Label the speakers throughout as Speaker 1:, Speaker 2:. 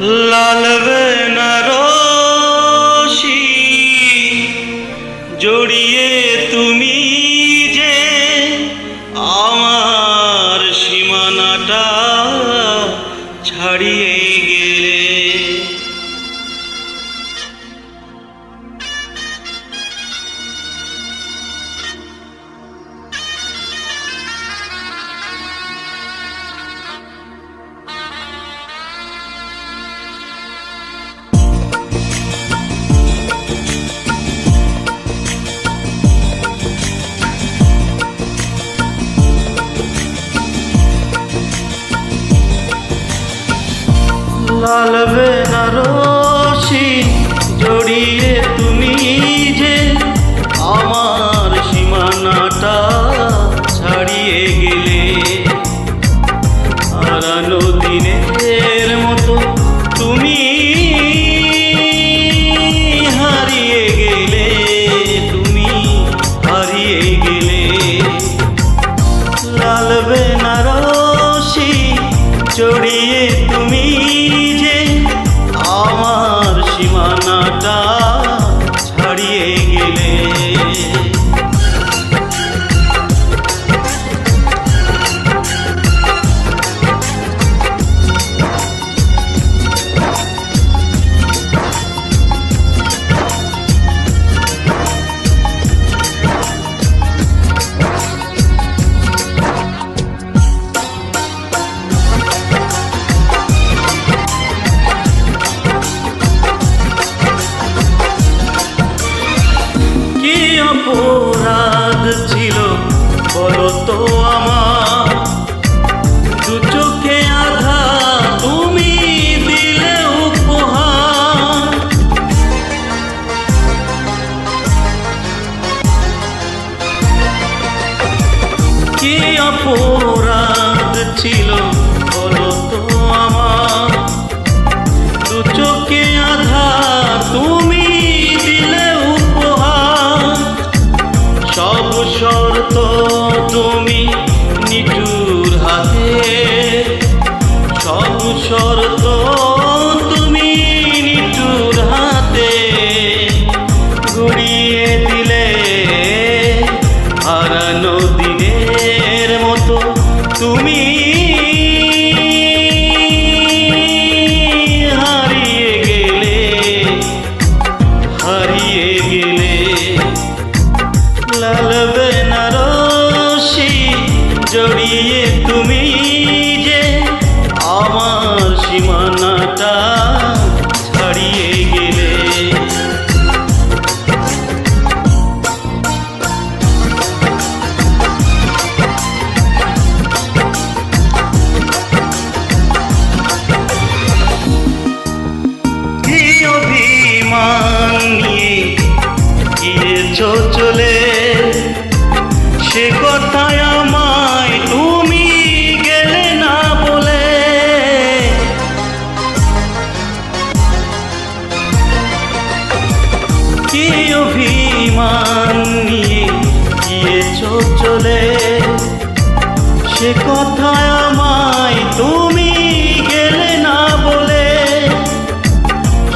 Speaker 1: লাল বেনারসি জড়িয়ে তুমি যে আমার সীমানাটা ছাড়িয়ে গেলে। লাল বেনারসি জড়িয়ে তুমি যে আমার সীমানাটা ছাড়িয়ে গেলে। হারানো দিনের মতো তুমি হারিয়ে গেলে, তুমি হারিয়ে গেলে। লাল বেনারসি জড়িয়ে তুমি যে আমার সীমানাটা ছাড়িয়ে গেলে। অপরাধ ছিল বলো তো আমার, দু চোখে আধা তুমি দিলে উপহার। কি অপরাধ ছিল বলো তো আমার, দু চোখে আধা তুমি দিলে উপহার। সব শর্ত তুমি নিঠুর হাতে, সব শর্ত তুমি নিঠুর হাতে ঘুরিয়ে দিলে। হারানো দিনের মতো তুমি হারিয়ে গেলে, হারিয়ে গেলে। লাল বেনারসি জড়িয়ে তুমি যে আমার সীমানাটা ছাড়িয়ে গেলে। কি অভিমান নিয়ে গিয়েছো চলে, সে কথায় আমায় তুমি গেলে না বলে। কি অভিমান নিয়ে গিয়েছো চলে, সে কথায় আমায় তুমি গেলে না বলে।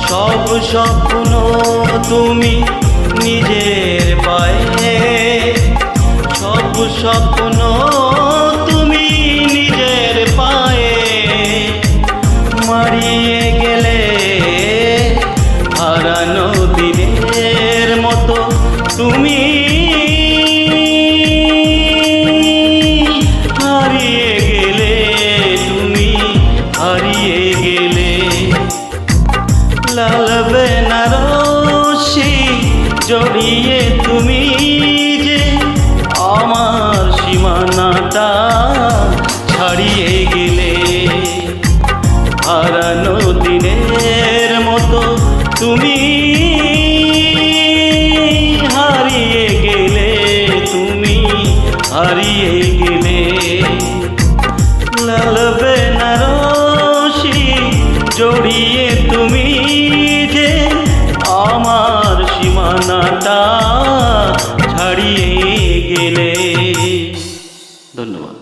Speaker 1: সব স্বপ্ন তুমি নিজের পায়ে, সব স্বপ্ন তুমি নিজের পায়ে মারিয়ে গেলে। হারানো দিনের মতো তুমি হারিয়ে গেলে, তুমি হারিয়ে গেলে। লাল বেনারসি জড়িয়ে তুমি যে আমার সীমানাটা ছাড়িয়ে গেলে। হারানো দিনের মতো তুমি হারিয়ে গেলে, তুমি হারিয়ে গেলে। লাল বেনারসি জড়িয়ে তুমি যে আমার সীমানাটা ছাড়িয়ে গেলে। ধন্যবাদ।